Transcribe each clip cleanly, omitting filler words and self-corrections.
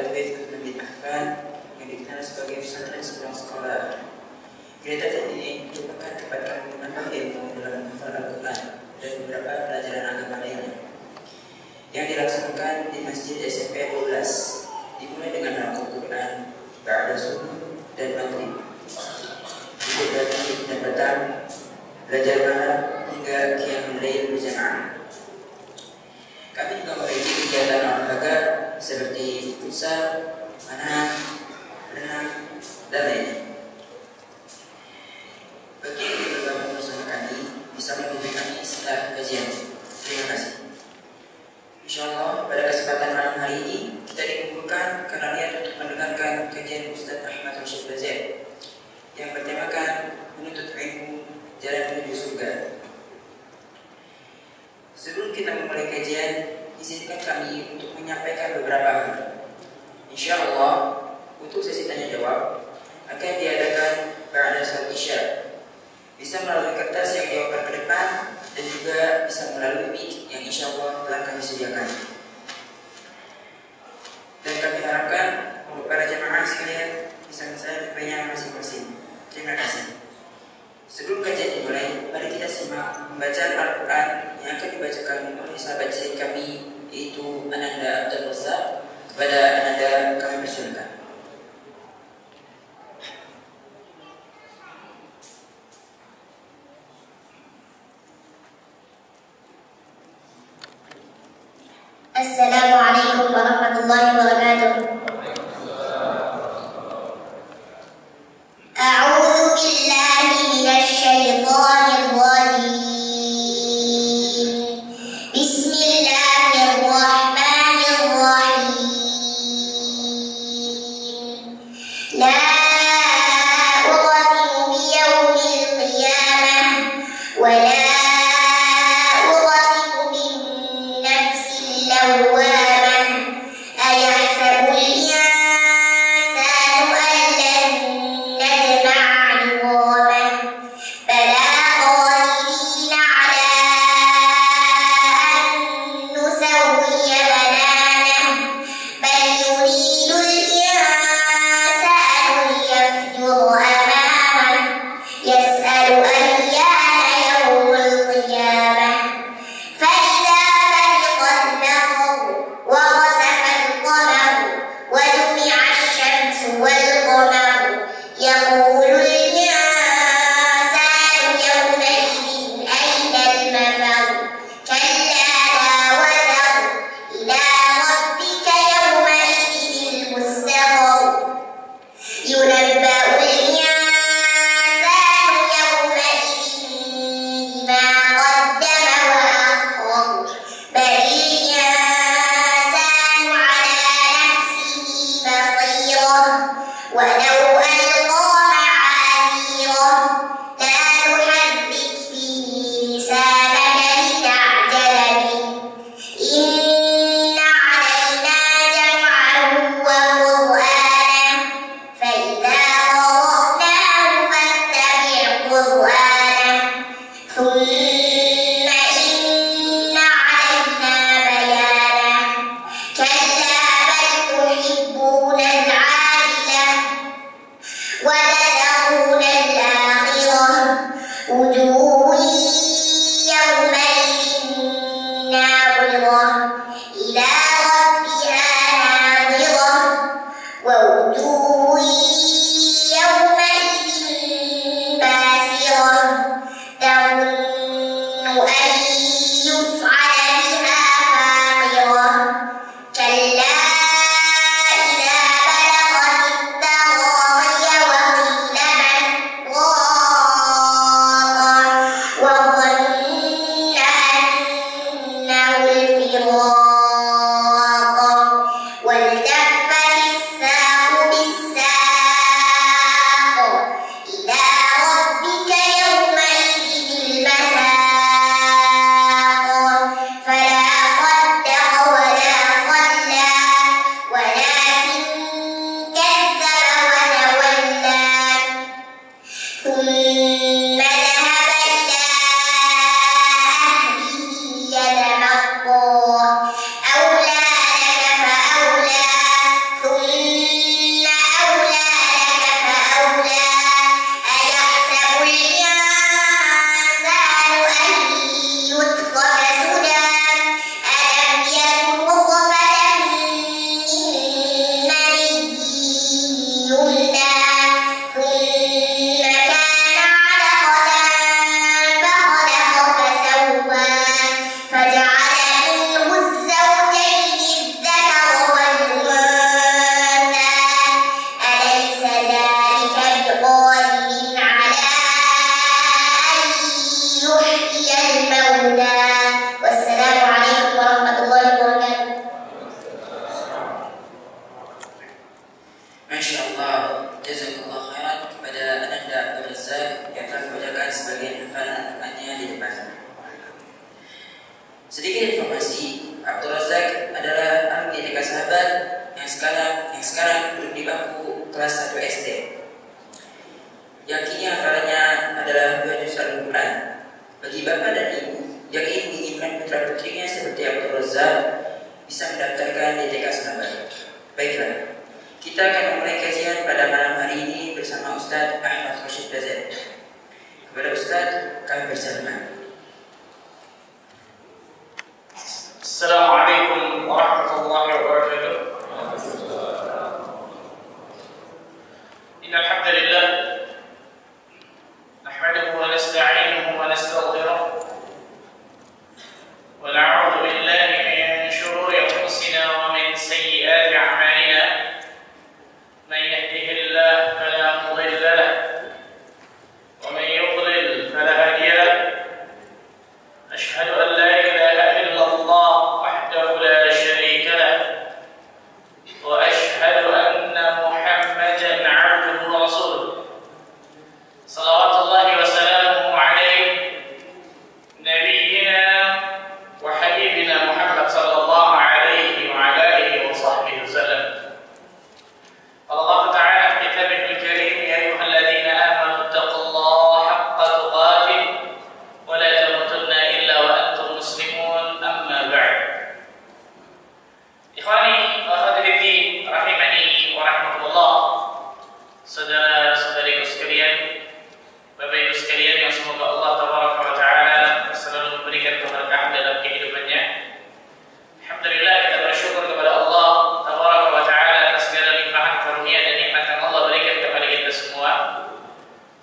Al-Hafidz Utsman bin Affan yang dikenal sebagai pesantren sepulang sekolah. Gereja ini merupakan tempat kami menambah ilmu dalam menghafal Al-Quran dan beberapa pelajaran agama lainnya yang dilaksanakan di Masjid SMP 12, dimulai dengan halaqah Quran, ba'da subuh dan maghrib, dan petang, belajar malam hingga qiyamul lail berjamaah. Kami juga memiliki kegiatan olahraga seperti futsal, panah, renang, dan lainnya. Bagi yang ingin bergabung bersama kami, bisa menghubungi kami setelah kajian. Terima kasih. Insyaallah pada kesempatan malam hari ini kita dikumpulkan karena niat untuk mendengarkan kajian Ustaz Ahmad Rashid Bazir yang bertemakan menuntut ilmu jalan menuju surga. Sebelum kita memulai kajian, izinkan kami untuk menyampaikan beberapa hal. Insyaallah untuk sesi tanya jawab akan diadakan ba'da salat Isya. Bisa melalui kertas yang diopar ke depan dan juga bisa melalui mic yang insyaallah telah kami sediakan. Dan kami harapkan untuk para jemaah sekalian bisa mensalin HP-nya masing-masing. Terima kasih. Sebelum kajian dimulai, mari kita simak pembacaan Al-Quran yang akan dibacakan oleh sahabat syekh kami, yaitu Ananda Abdul Razak. Kepada Ananda kami persilakan. Assalamualaikum warahmatullahi wabarakatuh. A'udzu billahi minasy syaithanir rajim. Bismillahirrahmanirrahim. La uqsimu biyaumil qiyamah wa la Allah jazakallah khairan kepada Ananda Abdul Razak yang telah membacakan sebagian hafalan Al-Qur'annya di depan. Sedikit informasi, Abdul Razak adalah alumni TK Sahabat yang sekarang duduk di bangku kelas 1 SD. Yang kini hafalannya adalah 2 juz Al-Quran. Bagi bapak dan ibu yang ingin menginginkan putra putrinya seperti Abdul Razak bisa mendaftarkan di TK Sahabat. Baiklah, kita akan memulai kajian pada malam hari ini bersama Ustaz Ahmad Rashid Bazet. Kepada Ustaz, kami bersalam. Assalamualaikum warahmatullahi wabarakatuh. Innal hamdalillah nahmaduhu wa nasta'inuhu wa nastaghfiruh wa na'udzu billahi min shururi anfusina wa min sayyiati a'malina. Man yahdihillahu fala mudilla lahu wa man yudlil fala hadiya lahu. Ashhadu an la ilaha illallah لا شريك له وأشهد أن محمدا عبده ورسوله صلوات الله وسلامه عليه نبينا وحبيبنا محمد صلى الله عليه وعلى آله وصحبه وسلم. قال الله تعالى في كتابه الكريم: يا أيها الذين آمنوا اتقوا الله حق تقاته ولا تموتن إلا وأنتم مسلمون. أما بعد. Ikhwani wa akhwati rahimani wa rahmatullah. Saudara-saudariku sekalian, Bapak Ibu sekalian yang semoga Allah tabaraka wa taala selalu memberikan keberkahan dalam kehidupannya. Alhamdulillah, kita bersyukur kepada Allah tabaraka wa taala atas segala limpahan karunia dan nikmat yang Allah berikan kepada kita semua,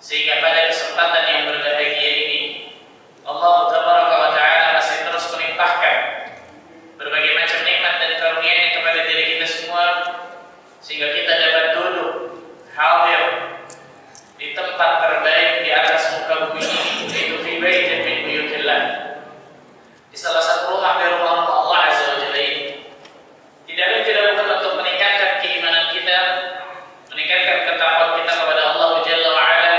sehingga pada kesempatan yang berbahagia ini Allah tabaraka wa taala masih terus melimpahkan berbagai macam nikmat dan karunia-Nya kepada diri kita semua, sehingga kita dapat duduk hadir di tempat terbaik di atas muka bumi ini, yaitu fi baitin min buyutillah, di salah satu rumah dari rumah-rumah Allah Azza wa Jalla ini. Tidak lain tidak bukan untuk meningkatkan keimanan kita, meningkatkan ketakwaan kita kepada Allah Jalla wa Ala,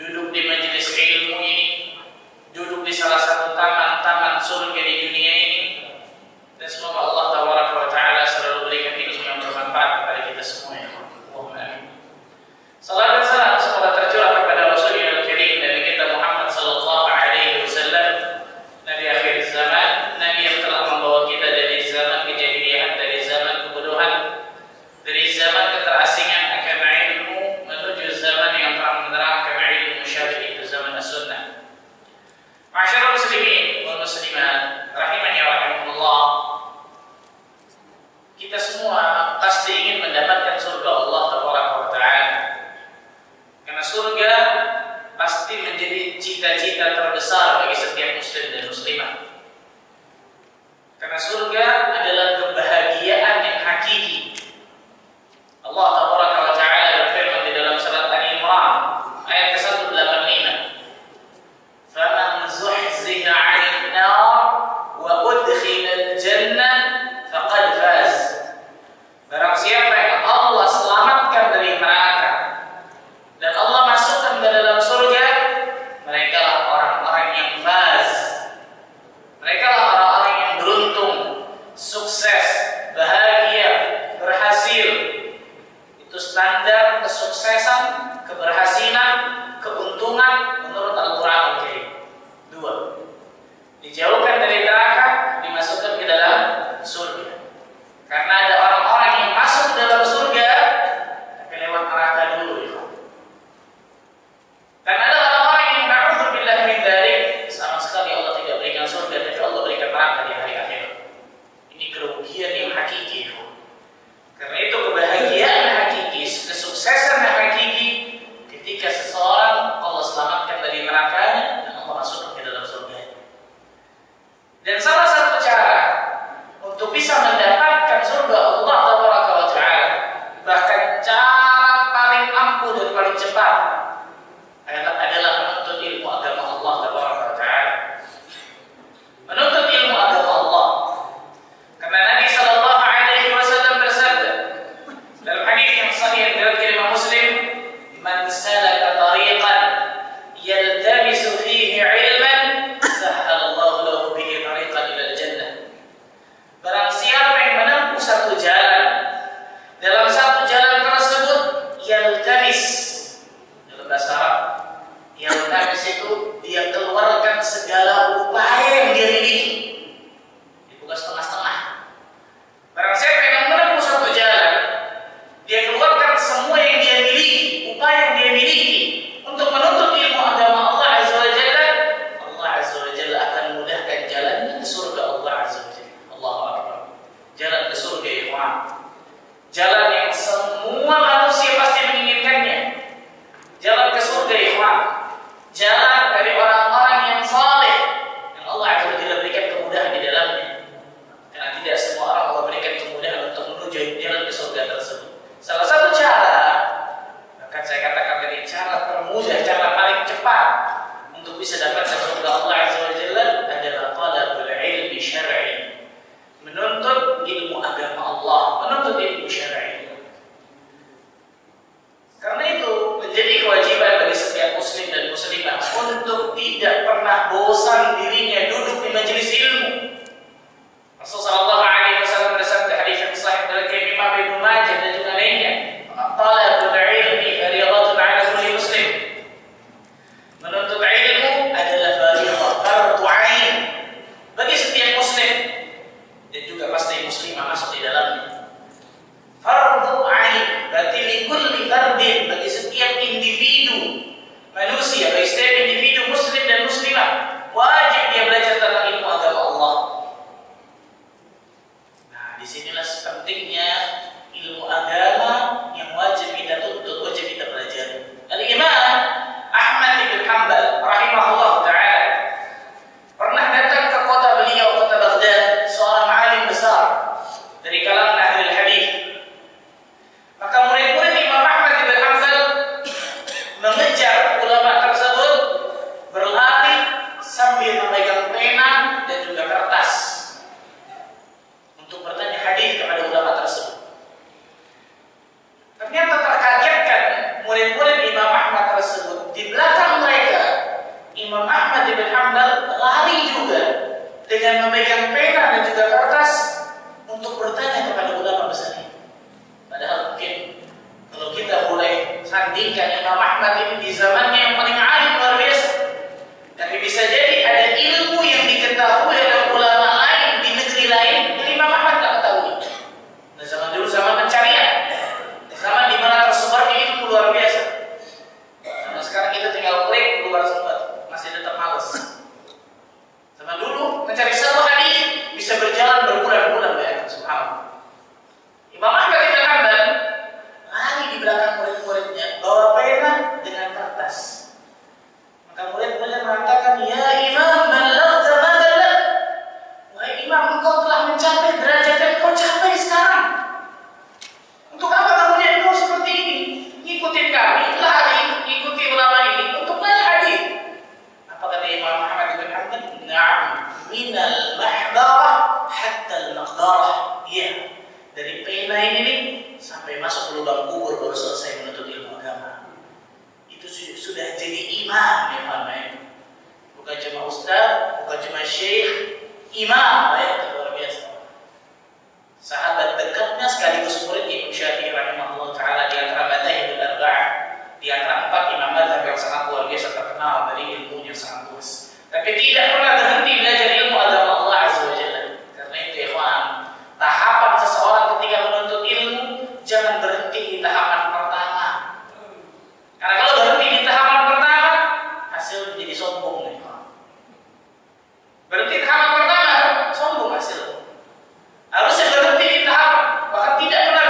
duduk di majelis ilmu ini, duduk di salah satu taman-taman surga di dunia ini. Dan semoga Allah tabaraka wa taala selalu berikan ilmu yang bermanfaat kepada kita semua, ya Allahumma amin. Salam dan salam semoga tercurah kepada Rasulullah Karim, Nabi kita Muhammad sallallahu alaihi wasallam, Nabi akhir zaman, Nabi yang telah membawa kita dari zaman kejahilian, dari zaman kebodohan, dari zaman keterasingan akan ilmu menuju zaman yang terang benderang akan ilmu syar'i, itu zaman as-sunnah. Ma'asyiral muslimin wal muslimat rahimani wa rahimakumullah. Kita semua pasti ingin mendapatkan surga Allah tabaraka wa taala. Karena surga pasti menjadi cita-cita terbesar bagi setiap muslim dan muslimah. Karena surga adalah kebahagiaan yang hakiki. Allah tabaraka wa taala berfirman di dalam surat Al-Imran ayat ke-185. Faman zuhziha 'anil nar wa udkhila al-jannah faqad faz. Barang siapa jalan yang semua manusia pasti menginginkannya, jalan ke surga ikhwan, jalan dari orang-orang yang saleh yang Allah Azza wa Jalla berikan kemudahan di dalamnya. Karena tidak semua orang Allah berikan kemudahan untuk menuju jalan ke surga tersebut. Salah satu cara, akan saya katakan tadi, cara termudah, cara paling cepat untuk bisa dapat surga Allah Azza wa Jalla adalah talabul ilmi syar'i. Menuntut ilmu agama Allah, menuntut ilmu syar'i. Karena itu menjadi kewajiban bagi setiap muslim dan muslimah untuk tidak pernah bosan dirinya duduk di majelis ilmu. Rasulullah sallallahu alaihi wasallam bersabda hadis yang sahih dari Imam Ibnu Majah dan juga lainnya, talabul ilmi fardhatun 'ala kulli muslim. Menuntut ilmu adalah fardhu 'ain bagi setiap muslim dan juga pasti muslimah masuk di dalamnya. Fardhu 'ain berarti likulli fardin, bagi setiap individu manusia, bagi setiap individu muslim dan muslimah wajib dia belajar tentang ilmu agama Allah. Nah, disinilah pentingnya ilmu agama yang wajib kita tuntut, wajib kita pelajari. Al-Imam Ahmad bin Hanbal rahimahullah ta'ala pernah datang ke kota beliau, kota Baghdad, seorang alim besar dari kalangan ahli hadis. Maka murid-murid Imam Ahmad bin Hanbal mengejar ulama tersebut berlari sambil memegang pena dan juga kertas untuk bertanya hadis kepada ulama tersebut. Ternyata terkagetkan murid-murid Imam Ahmad tersebut, di belakang mereka Imam Ahmad bin Hanbal lari juga dengan memegang pena dan juga kertas untuk bertanya kepada ulama besar ini. Padahal mungkin kalau kita boleh sandingkan Imam Ahmad ini di zamannya yang paling alim luar biasa, tapi bisa jadi ada ilmu yang diketahui oleh ulama lain di negeri lain yang Imam Ahmad tak ketahui. Nah, zaman dulu zaman pencarian, zaman di mana tersebarnya ilmu luar biasa. Nah, sekarang kita tinggal klik keluar sempat, masih tetap malas. Zaman dulu mencari satu hadis bisa berjalan berbulan-bulan, ya subhanallah. Imam Ahmad bin Hanbal lari di belakang murid-muridnya bawa pena dengan kertas. Maka murid-muridnya mengatakan, "Ya Imam, ballaghta ma ballagh." Wahai Imam, engkau telah mencapai derajat yang kau capai sekarang. Untuk apa kemudian engkau seperti ini? Ikutin kami, lari, ikuti ulama ini untuk mana hadis? Apa kata Imam Ahmad bin Hanbal? "Na'am, minal mahbarah hatta al-maqbarah." Iya, dari pena ini nih sampai masuk ke lubang kubur baru selesai menuntut ilmu agama. Itu sudah jadi imam, ya Pak. Bukan cuma ustaz, bukan cuma syekh, imam, ya, luar biasa. Sahabat dekatnya sekaligus murid Imam Syafi'i rahimahullah taala di antara madzhabul arba'ah, di antara 4 imam madzhab yang sangat luar biasa terkenal dari ilmunya sangat luas. Tapi tidak pernah berhenti belajar ilmu agama Allah Azza wa Jalla. Karena itu ikhwan, tahapan seseorang ketika menuntut ilmu jangan berhenti di tahapan pertama. Karena kalau berhenti di tahapan pertama, hasil menjadi sombong, ikhwan. Berhenti tahapan pertama, sombong hasil. Harusnya berhenti di tahapan, bahkan tidak pernah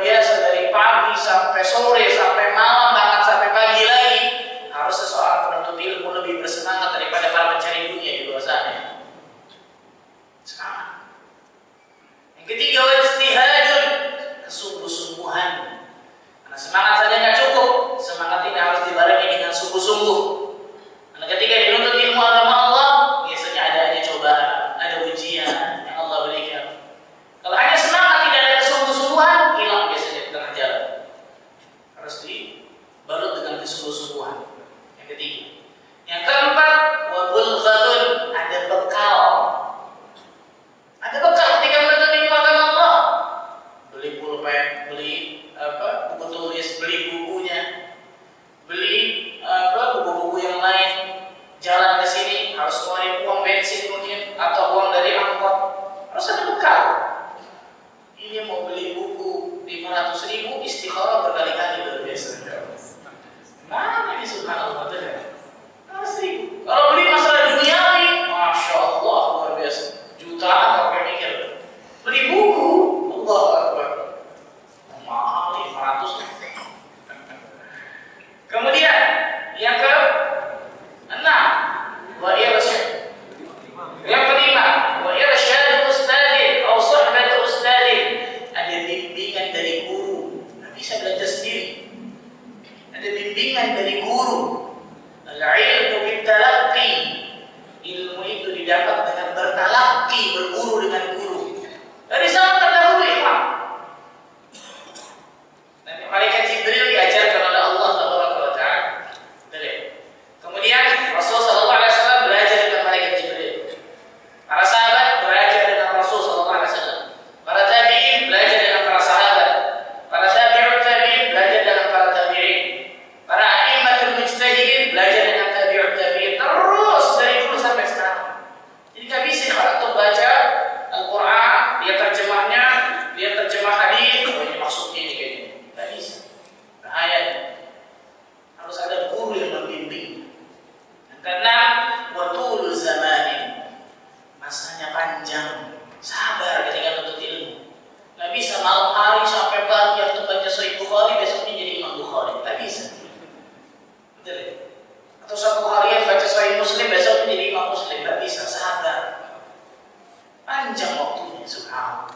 biasa dari pagi sampai sore sampai malam bahkan sampai pagi lagi, harus seseorang penuntut ilmu lebih bersemangat daripada para pencari dunia di luar sana. Semangat. Yang ketiga, ijtihadun, kesungguh-sungguhan. Karena semangat saja nggak cukup, semangat ini harus dibarengi dengan sungguh-sungguh. Karena ketika dinuntut ilmu agama Allah, biasanya ada cobaan, ada ujian yang Allah berikan. Kalau hanya semangat tidak ada kesungguh-sungguhan, hilang biasanya di tengah jalan. Harus dibalut dengan kesungguh-sungguhan. Yang ketiga. Yang keempat, wabulghadun, ada bekal. Ada bekal ketika menuntut ilmu agama Allah. Beli pulpen, beli buku tulis, beli bukunya, beli buku-buku yang lain. Jalan ke sini harus keluarin uang bensin mungkin atau uang dari angkot. Harus ada bekal. Ini mau beli buku 500.000, istikharah berkali-kali luar biasa. Mana ini subhanallah betul. 500.000. Kalau beli masalah duniawi, masya Allah luar biasa. Jutaan kalau mikir. Beli buku, Allah Akbar. Mahal 500. Kemudian yang ke-6, wa irsyad. Yang kelima, wa irsyad ustadin atau suhbat ustadin. Ada bimbingan dari guru. Nggak bisa belajar sendiri. Ada bimbingan dari guru. Al-ilmu bitalaqi. Ilmu itu didapat dengan bertalaqi, berguru dengan guru. Dari zaman terdahulu, Imam. Nabi malaikat Jibril diajarkan oleh Allah Taala. Kemudian Rasul sallallahu alaihi wasallam belajar dengan malaikat Jibril. Para sahabat belajar dengan Rasul sallallahu alaihi wasallam. Para tabi'in belajar dengan para sahabat. Para tabi'ut tabi'in belajar dengan para tabi'in. Para a'immatul mujtahidin belajar dengan tabi'ut tabi'in. Terus dari dulu sampai sekarang. Jadi nggak bisa kalau untuk baca Al-Quran, dia terjemahnya, dia terjemah hadis, ini maksudnya ini kayaknya. Nggak bisa. Bahaya. Harus ada guru yang membimbing. Yang keenam, watul zamanin. Masanya panjang. Sabar ketika menuntut ilmu. Nggak bisa malam hari sampai pagi atau baca Sahih Bukhari, besoknya jadi Imam Bukhari. Nggak bisa. Betul ya? Atau satu harian baca Sahih Muslim, besoknya jadi Imam Muslim. Nggak bisa. Sabar. Panjang waktunya, subhanallah.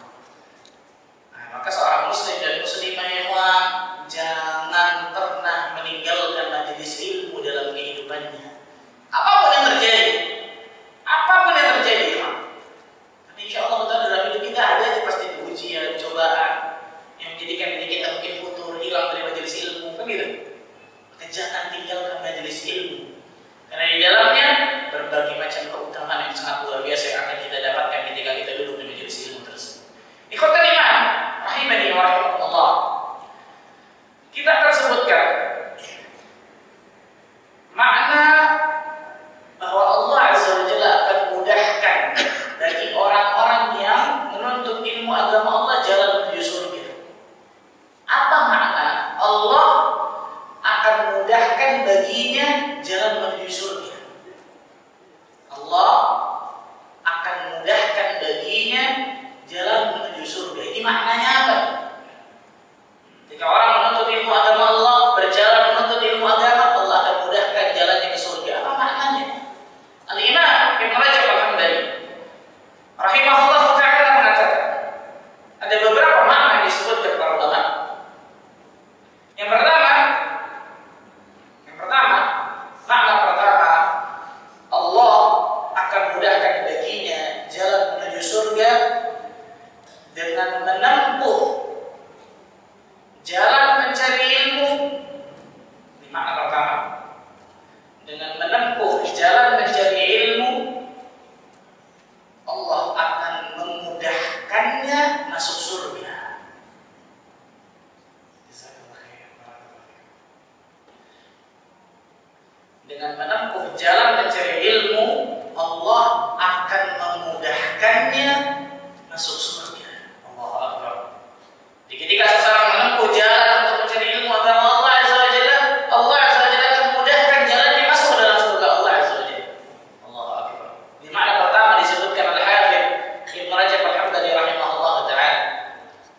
Nah, maka seorang muslim dan muslimah yang jangan pernah meninggalkan majelis ilmu dalam kehidupannya. Apapun yang terjadi, tapi insya Allah dalam hidup kita ada aja pasti ujian, cobaan yang menjadikan diri kita mungkin futur, hilang dari majelis ilmu, kan gitu. Maka jangan tinggalkan majelis ilmu, karena di dalamnya berbagai macam keutamaan yang sangat luar biasa yang akan kita dapatkan ketika kita duduk di majelis ilmu tersebut. Ikhwatal iman, rahimani wa rahimakumullah. Kita akan sebutkan makna bahwa Allah Azza wa Jalla akan mudahkan bagi orang-orang yang menuntut ilmu agama Allah jalan menuju surga. Apa makna Allah akan mudahkan baginya jalan menuju surga? Allah akan mudahkan baginya jalan menuju surga. Ini maknanya apa? Jika orang menuntut ilmu agama Allah, berjalan menuntut ilmu agama, Allah akan mudahkan jalannya ke surga. Apa maknanya? Al-Imam Ibnu Rajab Al-Hambali rahimahullah ta'ala mengatakan ada beberapa makna yang disebutkan para ulama. Yang pertama, makna pertama, Allah akan mudahkan baginya jalan menuju surga dengan menempuh jalan mencari ilmu. Ini makna pertama. Dengan menempuh jalan mencari ilmu, Allah akan memudahkannya masuk surga. Dengan menempuh jalan mencari ilmu, Allah akan memudahkannya masuk surga. Allahu Akbar. Jadi ketika seseorang menempuh jalan untuk mencari ilmu agama Allah Azza wa Jalla, Allah Azza wa Jalla akan memudahkan jalannya masuk ke dalam surga Allah Azza wa Jalla. Allahu Akbar. Di makna pertama disebutkan oleh Hafidz Ibnu Rajab Al-Hambali rahimahullah ta'ala.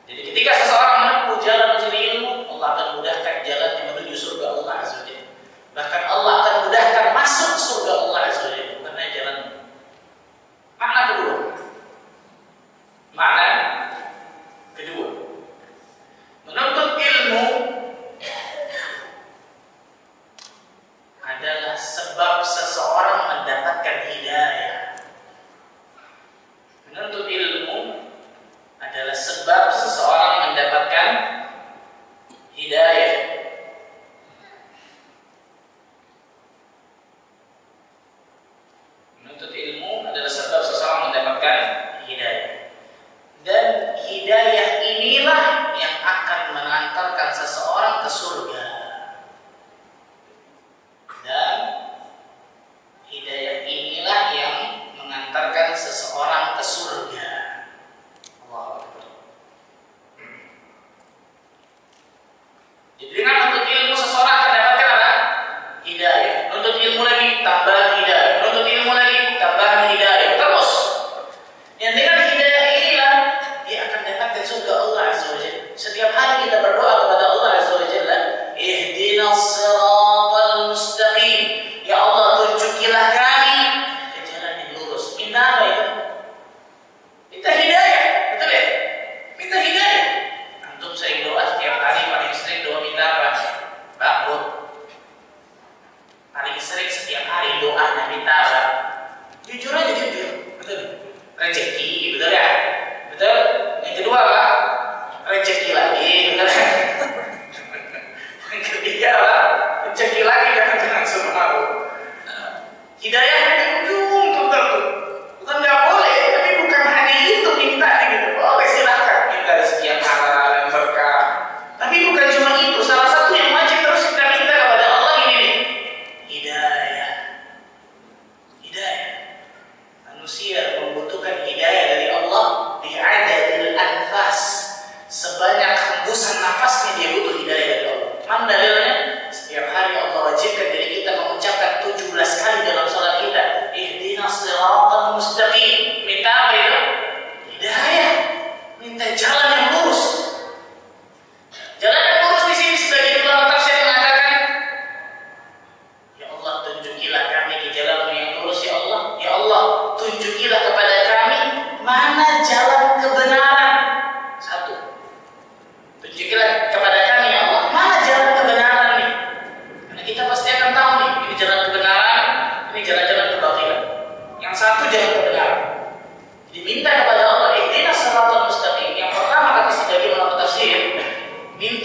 Jadi ketika seseorang menempuh jalan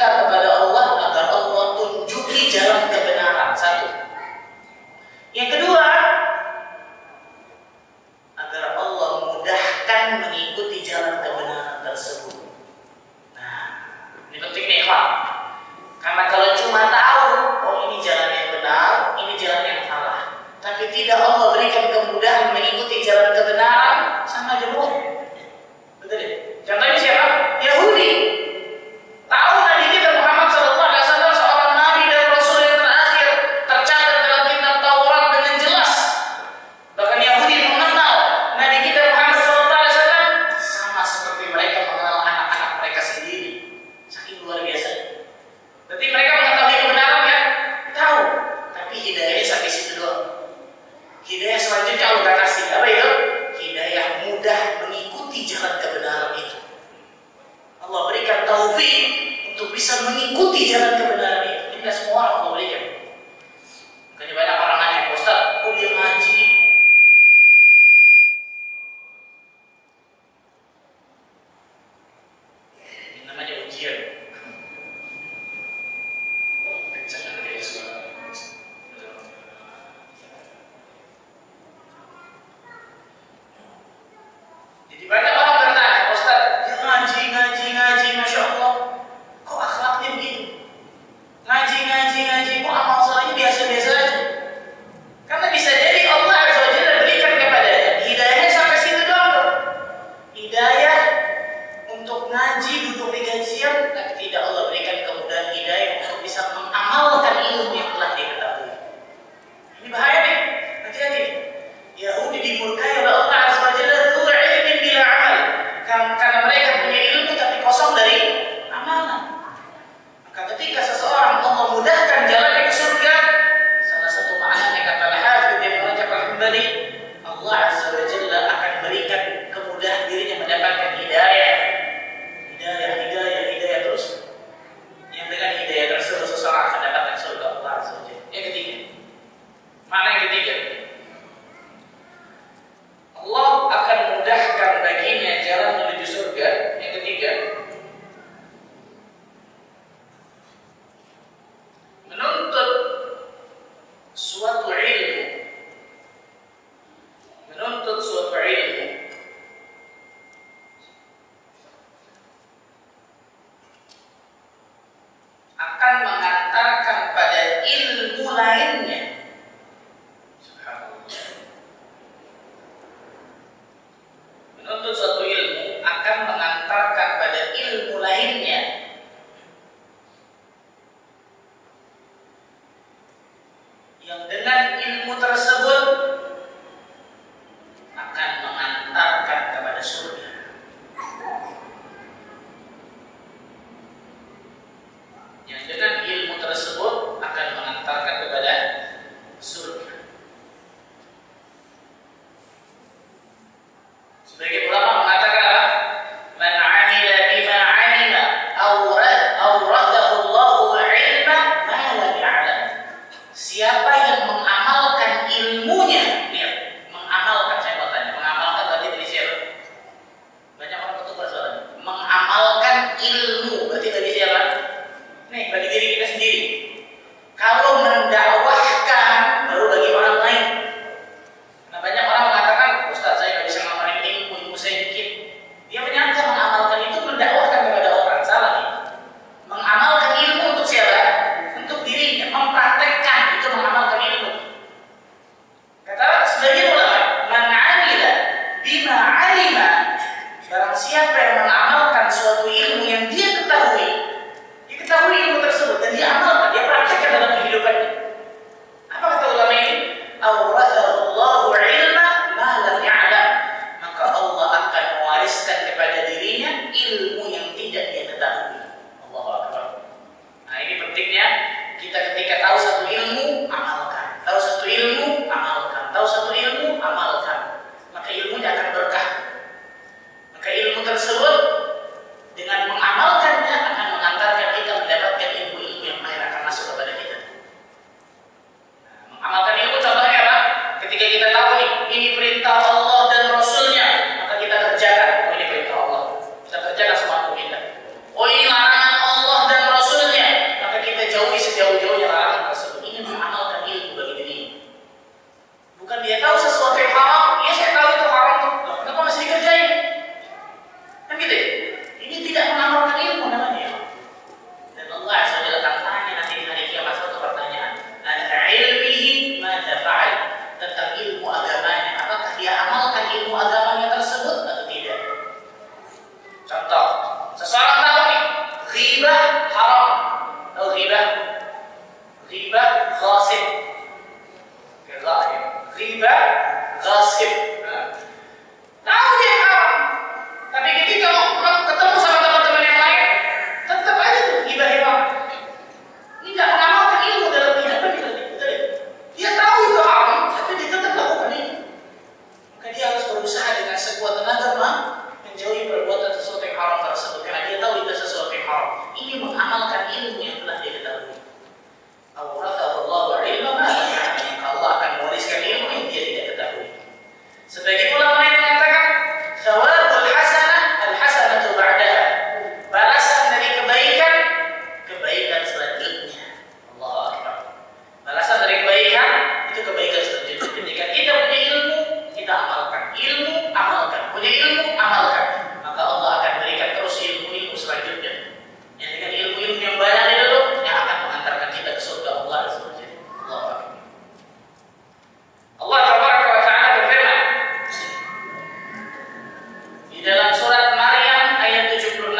meminta kepada Allah agar Allah tunjuki jalan kebenaran. Satu. Yang kedua, agar Allah mudahkan mengikuti jalan kebenaran tersebut. Nah, ini penting nih, Pak. Karena kalau cuma tahu, oh ini jalan yang benar, ini jalan yang salah, tapi tidak Allah berikan kemudahan mengikuti jalan kebenaran, sama aja bohong. Betul ya? Contohnya siapa? Yahudi. Tahu Nabi kita Muhammad SAW seorang Nabi dan Rasul yang terakhir, tercatat dalam kitab Taurat dengan jelas. Bahkan Yahudi mengenal Nabi kita Muhammad SAW sama seperti mereka mengenal anak-anak mereka sendiri. Saking luar biasa. Berarti mereka mengetahui kebenaran kan? Tahu. Tapi hidayahnya sampai situ doang. Hidayah selanjutnya Allah kasih. Apa itu? Hidayah mudah mengikuti jalan kebenaran itu. Allah berikan taufik untuk bisa mengikuti jalan kebenaran itu. Ini tidak semua orang Allah berikan. Makanya banyak orang nanya, Ustaz, kok dia ngaji? Ini namanya ujian. Jadi banyak orang bertanya, Ustaz, dia ngaji, Masya Allah, kok akhlaknya begitu? Ngaji, kok amal solehnya biasa-biasa aja? Karena bisa jadi Allah Azza wa Jalla berikan kepadanya hidayahnya sampai situ doang tuh. Hidayah untuk ngaji, duduk di kajian, tapi tidak Allah berikan kemudahan hidayah untuk bisa mengamalkan ilmu yang telah diketahui. Ini bahaya nih, hati-hati. Yahudi dimurkai oleh Allah Azza wa Jalla ilmin bila amal, karena mereka punya ilmu tapi kosong dari amalan. Maka ketika seseorang Allah mudahkan jalannya ke surga, salah satu maknanya kata Al-Hafidz yang mengucapkan kembali, Allah Azza wa Jalla akan berikan kemudahan dirinya mendapatkan hidayah terus. Yang dengan hidayah tersebut seseorang akan mendapatkan surga Allah Azza wa Jalla. Yang ketiga, makna yang ketiga, Allah akan mudahkan baginya jalan menuju surga. Yang ketiga, menuntut suatu ilmu. Akan mengantarkan pada ilmu lainnya. Menuntut suatu ilmu akan mengantarkan pada ilmu lainnya. Yang dengan ilmu tersebut akan mengantarkan kepada surga. Yang dengan ilmu tersebut akan mengantarkan kepada surga. Sebagian ulama mengatakan apa? Man 'amila bima 'alima awrathahu Allahu 'ilma ma lam ya'lam. Siapa yang mengamalkan ilmunya, mengamalkan, saya mau tanya, mengamalkan berarti dari siapa? Banyak orang betul soalnya. Mengamalkan ilmu berarti dari siapa? Nih, bagi dia ghibah haram. Tahu ghibah? Ghibah ghasib. Ghibah ghasib. Tahu dia haram. Tapi ketika mau ketemu sama teman-teman yang lain, tetap aja tuh ghibah haram. Ini nggak mengamalkan ilmu dalam kehidupan kita. Dia tahu itu haram, tapi dia tetap lakukan ini. Maka dia harus berusaha dengan sekuat tenaga menjauhi perbuatan sesuatu yang haram tersebut, karena dia tahu itu sesuatu yang haram. Ini mengamalkan ilmu yang telah dia ketahui. Awrathallahu ilma ma lam ya'lam. Allah akan mewariskan ilmu yang dia tidak ketahui. Sebagian ulama yang mengatakan thawabul hasanah al-hasanatu ba'daha. Balasan dari kebaikan, kebaikan selanjutnya. Allahu akbar. Balasan dari kebaikan itu kebaikan selanjutnya. Ketika kita punya ilmu, kita amalkan. Ilmu amalkan. Punya ilmu amalkan. Maka Allah akan berikan terus ilmu-ilmu selanjutnya. Yang dengan ilmu-ilmu yang banyak itu yang akan mengantarkan kita ke surga Allah selanjutnya. Allahu akbar. Allah tabaraka wa ta'ala berfirman di dalam surat Maryam ayat 76.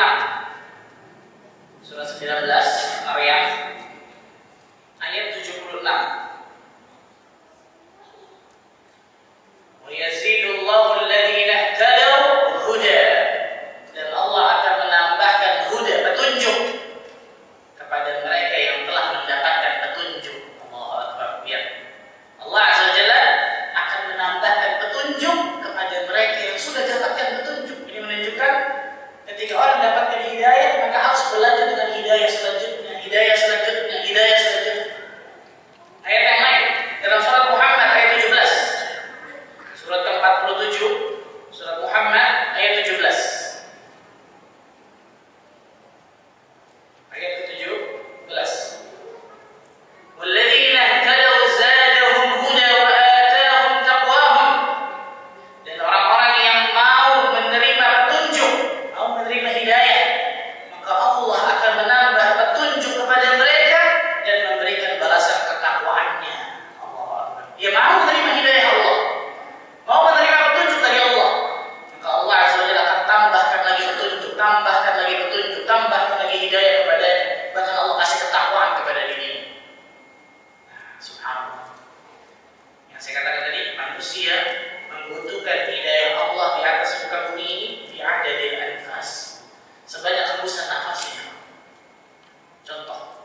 Surat 19 Maryam ayat 76. Wa yazidullahu alladhina ihtadaw huda. Dan Allah akan menambahkan huda, petunjuk kepada mereka yang telah mendapatkan petunjuk. Allahu akbar. Ya. Allah azza wa jalla akan menambahkan petunjuk kepada mereka yang sudah dapatkan petunjuk. Ini menunjukkan ketika orang dapatkan hidayah, maka harus belajar dengan hidayah selanjutnya, hidayah selanjutnya, hidayah selanjutnya. Ayat yang lain dalam surat Muhammad ayat 17. Surat ke-47, surat Muhammad ayat 17. Ayat ke-17. Walladzina ihtadaw zadahum huda wa atahum taqwahum. Dan orang-orang yang mau menerima petunjuk, mau menerima hidayah, maka Allah akan menambah petunjuk kepada mereka dan memberikan balasan ketakwaannya. Allahu akbar. Dia mau menerima hidayah Allah, mau menerima petunjuk dari Allah, maka Allah azza wa jalla akan tambahkan lagi petunjuk, tambahkan lagi petunjuk, tambahkan lagi hidayah kepadanya. Bahkan Allah kasih ketakwaan kepada dirinya. Subhanallah. Yang saya katakan tadi, manusia membutuhkan hidayah Allah di atas muka bumi ini di adadil anfas, sebanyak hembusan nafasnya. Contoh,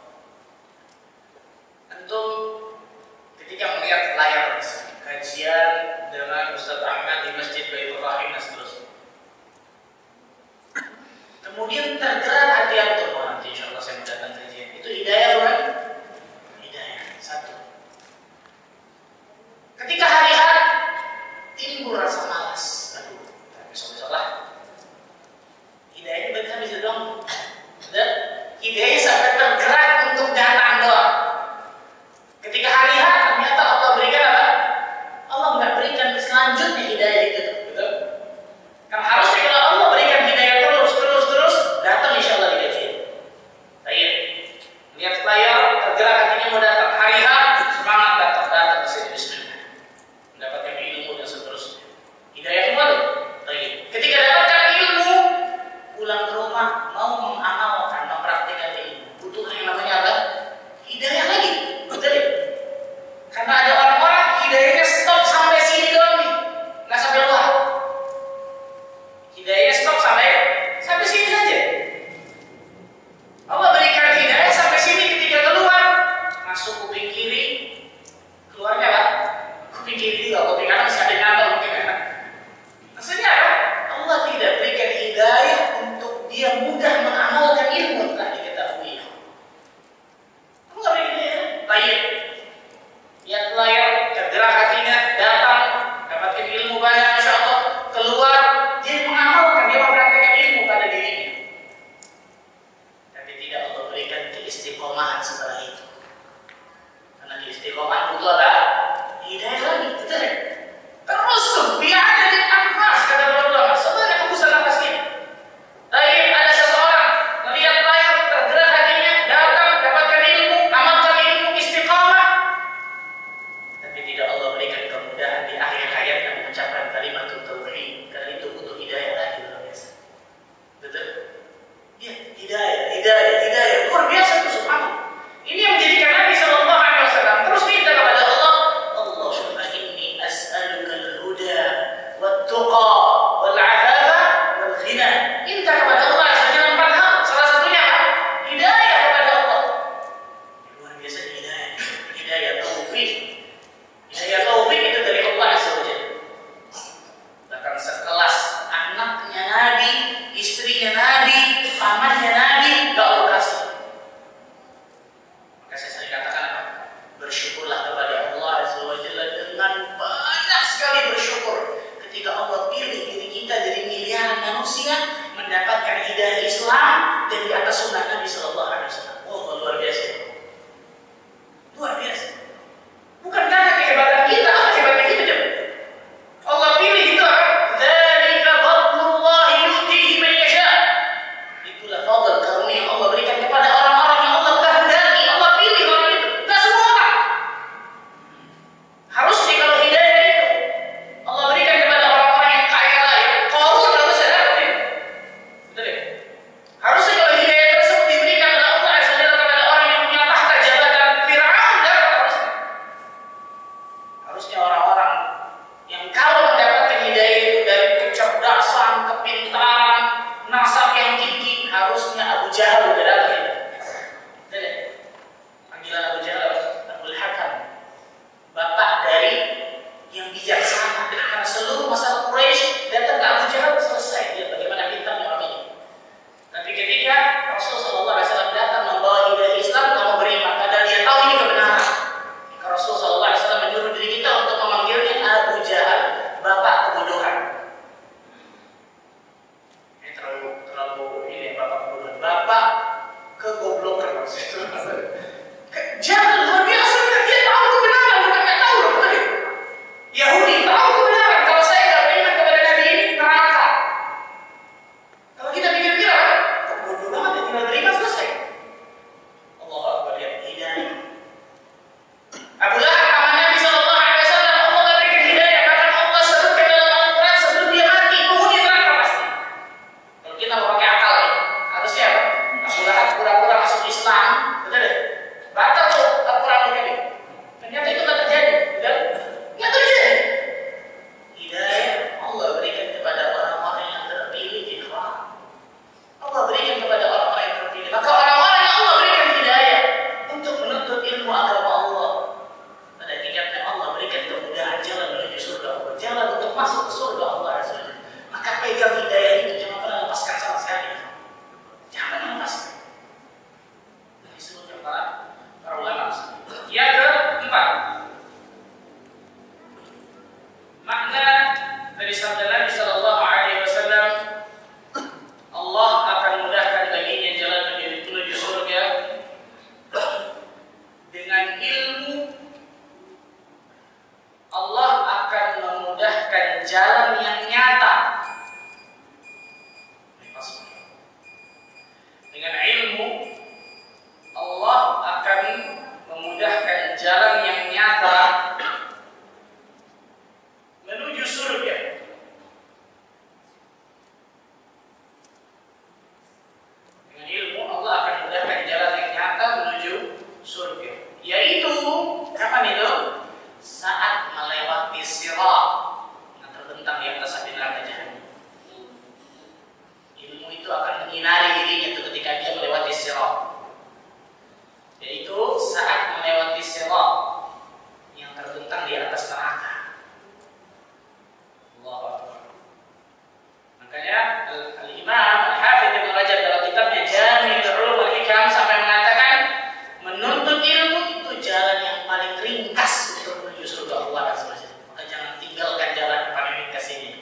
antum ketika melihat layar kajian dengan Ustaz Ahmad di Masjid Baitur Rahim dan seterusnya, kemudian tergerak hati antum, nanti insya Allah saya mendatang kajian, itu hidayah bukan? Hidayah. Satu. Ketika hari H timbul rasa malas, aduh, besok-besok lah. Hidayah berarti sampai situ doang. Dan hidayah sampai tergerak untuk datang doang. Ketika hari H ternyata Allah berikan apa? Allah nggak berikan selanjutnya hidayah itu, betul? Kan harusnya kalau Allah berikan hidayah terus datang insya Allah dikaji. Baik, lihat layar tergerak hatinya mau datang hari H, semangat datang ke sini bismillah, mendapatkan ilmu dan seterusnya. Hidayah semua tuh. Baik, ketika dapatkan ilmu, pulang ke rumah mau mengamalkan, mempraktikkan ilmu, butuh yang namanya apa? Hidayah lagi, betul? Karena ada orang-orang hidayahnya stop sampai sini doang nih, nggak sampai luar. Hidayahnya stop sampai sini saja. Allah berikan hidayah sampai sini, ketika keluar masuk kuping kiri, keluarnya apa? Kuping kiri juga, kuping kanan masih ada nyantol mungkin kan? Maksudnya apa? Allah tidak berikan hidayah untuk dia mudah mengamalkan ilmu yang telah diketahui. Allah nggak berikan hidayah. Baik, lihat layar tergerak hatinya, datang dapatkan ilmu banyak insya Allah, keluar dia mengamalkan, dia mempraktikkan ilmu pada dirinya. Tapi tidak Allah berikan keistiqomahan setelah itu. Karena keistiqomahan butuh apa? Hidayah lagi, betul ya? Terus tuh, dia ada di anfas, kata Allah, sebanyak hembusan nafas ini. Baik, ada seseorang melihat layar tergerak hatinya, datang dapatkan ilmu, amalkan ilmu, istiqamah. Tapi tidak Allah berikan kemudahan di akhir hayatnya mengucapkan kalimat tauhid, karena itu butuh hidayah lagi luar biasa. Betul? Ya, hidayah betul? Batal tuh Al-Quran ini. Ternyata itu nggak terjadi, betul? Nggak terjadi. Hidayah Allah berikan kepada orang-orang yang terpilih, ikhwan. Allah berikan kepada orang-orang yang terpilih. Maka orang-orang yang Allah berikan hidayah untuk menuntut ilmu agama Allah, pada hakikatnya Allah berikan kemudahan jalan menuju surga Allah, jalan untuk masuk ke surga Allah Azza. Maka pegang hidayah itu, jangan pernah lepaskan sama sekali. Jangan lepaskan. Ini sebutnya para ulama. Yang keempat, makna dari sabda Nabi Sallallahu Alaihi Wasallam, Allah akan mudahkan baginya jalan menuju surga dengan ilmu. Allah akan memudahkan jalan yang nyata. Dengan ilmu, Allah akan memudahkan jalan yang nyata menuju surga. Dengan ilmu, Allah akan memudahkan jalan yang nyata menuju surga. Yaitu, kapan itu? Saat melewati sirat yang terbentang di atas api neraka jahanam. Ilmu itu akan menyinari dirinya itu ketika dia melewati sirat. Yaitu saat melewati sirat yang terbentang di atas neraka. Allahu Akbar. Makanya Al-Imam Al-Hafidz Ibnu Rajab dalam kitabnya Jami'ul Ulum wal Hikam sampai mengatakan menuntut ilmu itu jalan yang paling ringkas untuk menuju surga Allah Azza wa Jalla. Maka jangan tinggalkan jalan yang paling ringkas ini.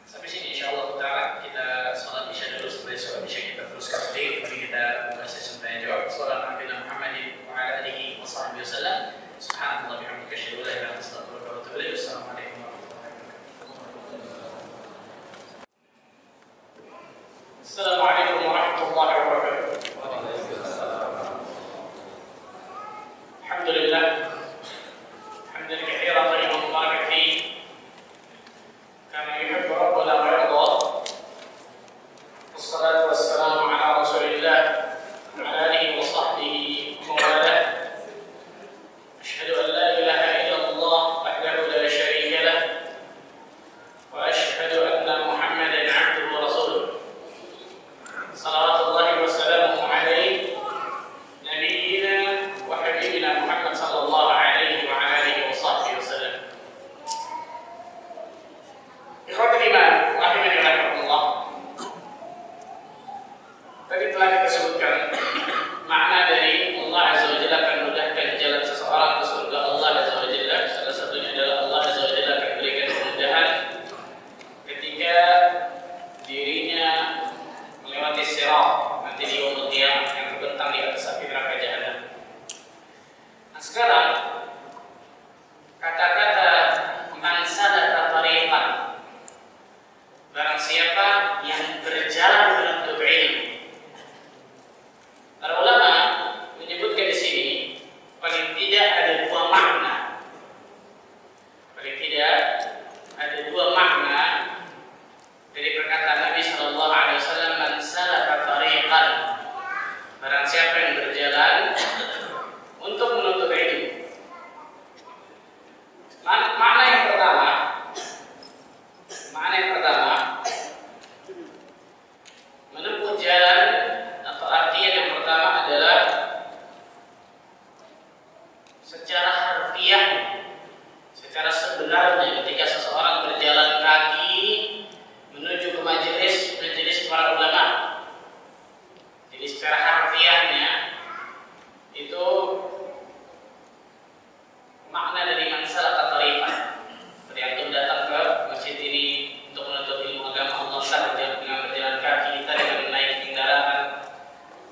Sampai sini insyaallah taala kita salat isya dulu. Setelah salat isya kita teruskan lagi. Mari kita buka sesi tanya jawab. Sallallahu Nabi Muhammadin wa ala alihi wa sahbihi wasallam. Subhanallah bihamdika asyhadu an la ilaha illa anta astaghfiruka wa atubu ilaik. Assalamualaikum warahmatullahi wabarakatuh. Assalamualaikum warahmatullahi wabarakatuh. Alhamdulillah. Hamdan katsiran tayyiban mubarakan fihi. Kama yuhibbu rabbuna wa yarda. Wassalatu wassalamu ala Rasulillah wa ala alihi wa sahbihi wa man walah. Asyhadu an la ilaha illallah wahdahu la syarika lah wa asyhadu anna Muhammadan 'abduhu wa rasuluh. Salawatullahi wa salamuhu alaihi nabiyyina wa habibina Muhammad sallallahu alaihi wa ala alihi wa sahbihi wasallam. Ikhwatul iman, rahimani wa rahimakumullah. Tadi telah kita sebutkan makna dari Allah Azza wa Jalla akan mudahkan jalan seseorang ke surga Allah Azza wa Jalla. Salah satunya adalah Allah Azza wa Jalla akan berikan kemudahan ketika dirinya melewati sirat nanti di yaumul qiyamah yang terbentang di atas api neraka jahanam. Nah sekarang kata-kata man salaka tariqan, barang siapa yang berjalan menuntut ilmu. Para ulama menyebutkan di sini paling tidak ada dua makna. Paling tidak ada dua makna dari perkataan Nabi Sallallahu Alaihi Wasallam, man salaka tariqan, barang siapa yang berjalan untuk menuntut ilmu. Makna yang pertama, menempuh jalan atau artian yang pertama adalah secara harfiah, secara sebenarnya ketika seseorang berjalan kaki menuju ke majelis para ulama. Jadi secara harfiahnya itu makna dari man salaka tariqan. Seperti antum datang ke masjid ini untuk menuntut ilmu agama Allah, dengan berjalan kaki, kita dengan naik kendaraan.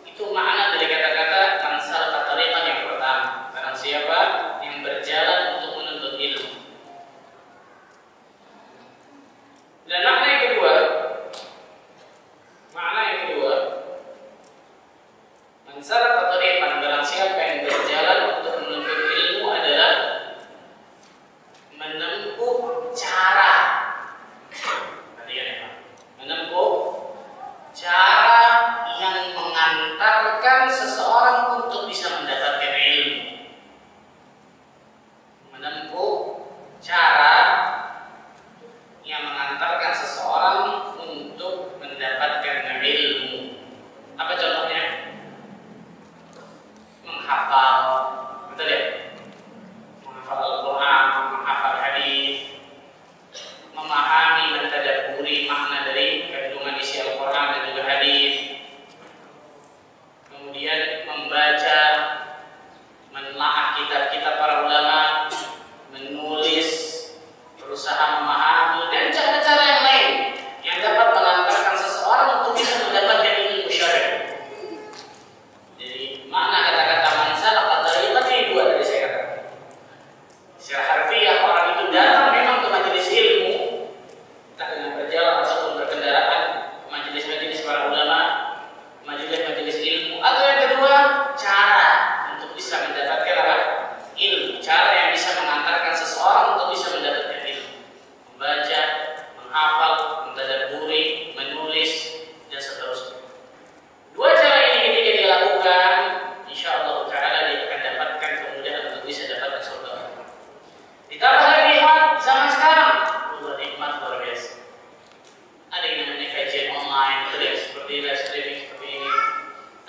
Itu makna dari kata-kata man salaka tariqan yang pertama. Barang siapa yang berjalan untuk menuntut ilmu. Dan makna yang kedua mengantarkan seseorang untuk bisa mendapatkan ilmu, menempuh cara yang mengantarkan seseorang untuk mendapatkan ilmu. Apa contohnya? Menghafal, betul ya? Menghafal Al-Quran, menghafal hadis, memahami dan tadabburi makna dari kandungan isi Al-Quran dan juga hadis, kemudian membaca, menelaah kitab-kitab para ulama, menulis, berusaha memahami, dan cara-cara yang lain yang dapat mengantarkan seseorang untuk bisa mendapatkan ilmu syar'i. Jadi makna kata-kata mansalah tadi dua dari saya katakan. Secara harfiah orang itu datang memang ke majelis ilmu, entah dengan berjalan ataupun berkendaraan, majelis-majelis para ulama, majelis-majelis ilmu. Atau yang kedua, cara untuk bisa mendapatkan apa? Ilmu. Cara yang bisa mengantarkan seseorang untuk bisa mendapatkan ilmu. Membaca, menghafal, mentadabburi, menulis, dan seterusnya. Dua cara ini ketika dilakukan, insyaallah ta'ala dia akan dapatkan kemudahan untuk bisa dapatkan surga. Ditambah lagi zaman sekarang, Allah nikmat luar biasa. Ada yang namanya kajian online, seperti live streaming seperti ini.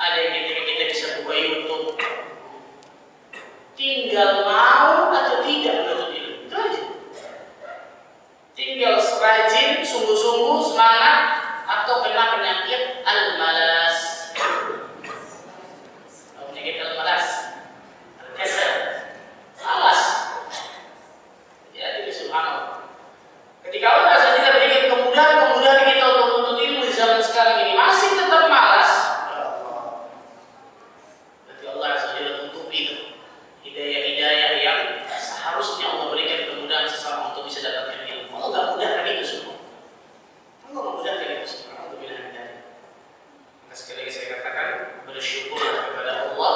Ada yang kita bisa buka YouTube. Tinggal mau atau tidak menuntut ilmu, itu aja. Tinggal rajin, sungguh-sungguh, semangat, atau kena penyakit al-malas. Penyakit al-malas, al-kasal, malas. Ya, jadi subhanallah. Ketika Allah saja berikan kemudahan kita untuk menuntut ilmu di zaman sekarang ini masih tetap malas, berarti Allah saja tutupi itu hidayah-hidayah yang seharusnya Allah berikan kemudahan seseorang untuk bisa dapatkan ilmu. Allah nggak mudahkan itu semua. Allah nggak mudahkan itu semua. Alhamdulillah. Maka sekali lagi saya katakan bersyukurlah kepada Allah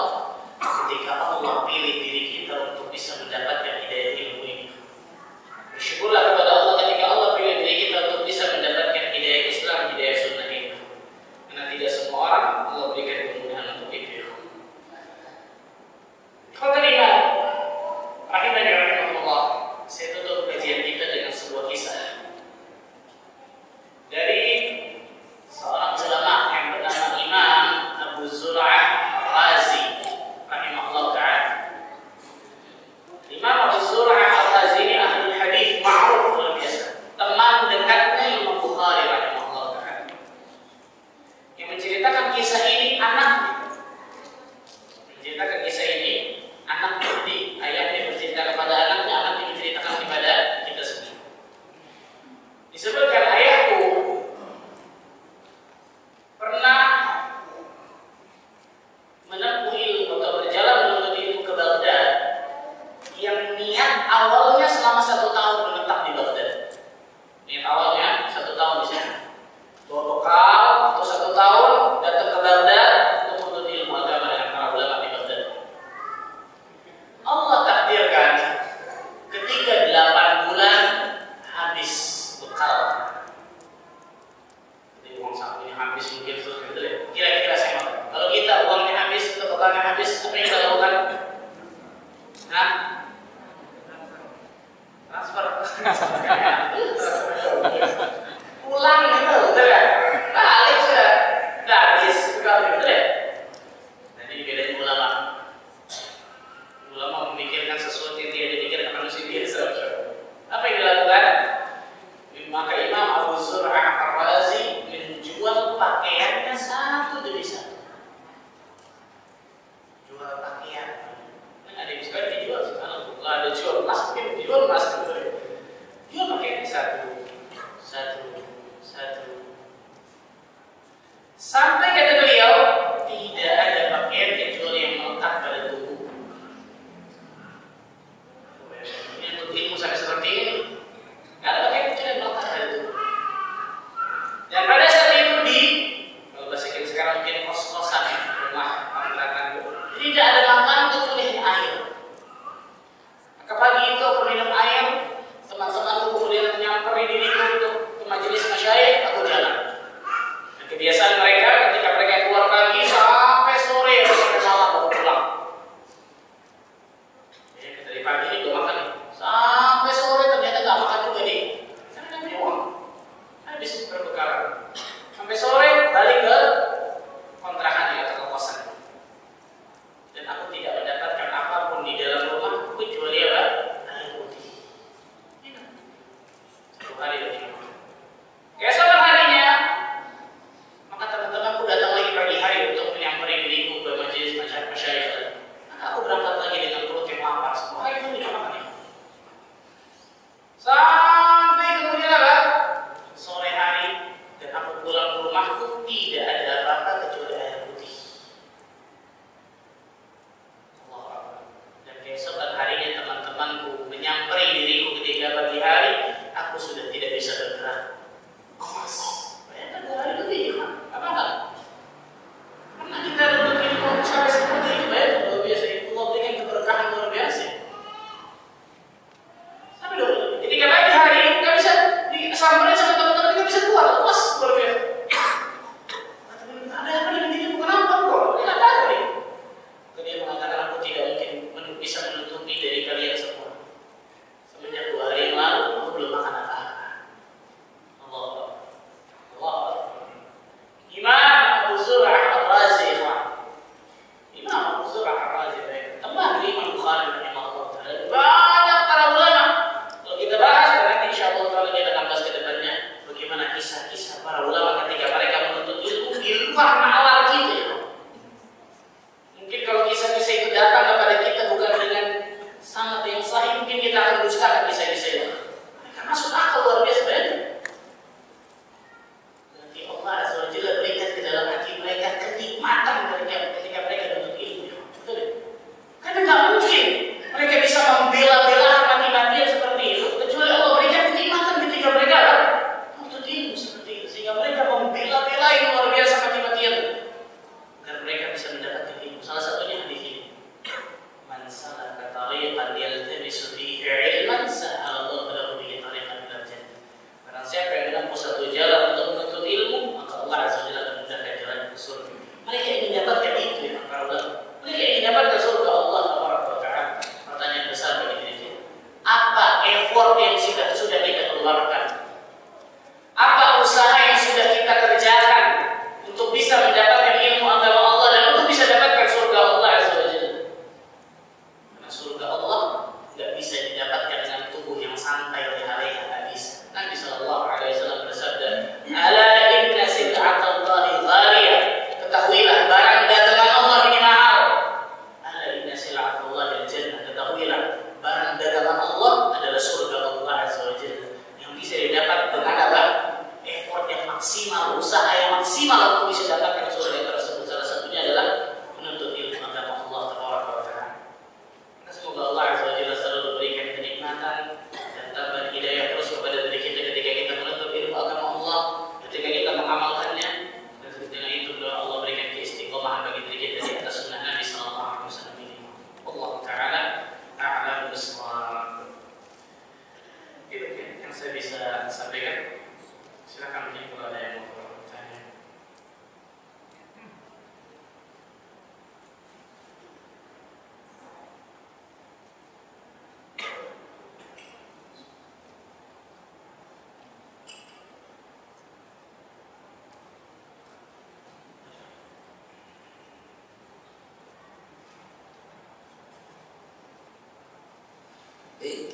ketika Allah pilih diri kita untuk bisa mendapatkan hidayah ilmu ini. Bersyukurlah kepada Allah ketika Allah pilih diri kita untuk bisa mendapatkan hidayah Islam, hidayah sunnah ini. Karena tidak semua orang Allah berikan kemudahan untuk itu. Khotimah, rahimani rahimahullah. Saya tutup kajian kita dengan sebuah kisah dari seorang ulama yang bernama Imam Abu Zur'ah Ar-Razi rahimahullah ta'ala. Imam Abu Zur'ah Ar-Razi ini ahli hadis ma'ruf luar biasa, teman dekatnya Imam Bukhari rahimahullah ta'ala, yang menceritakan kisah ini anak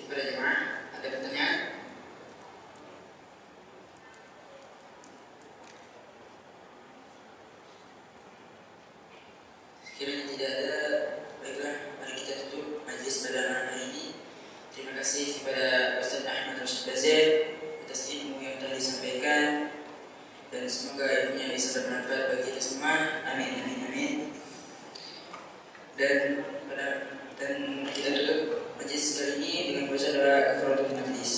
kepada jemaah, ada pertanyaan? Sekiranya tidak ada, baiklah mari kita tutup majelis pada hari ini. Terima kasih kepada Ustaz Ahmad Rashid Bazir atas ilmu yang telah disampaikan, dan semoga ilmunya bisa bermanfaat bagi kita semua. Amin, amin, amin. Dan kita tutup majelis kali ini dengan baca doa kafaratul majlis.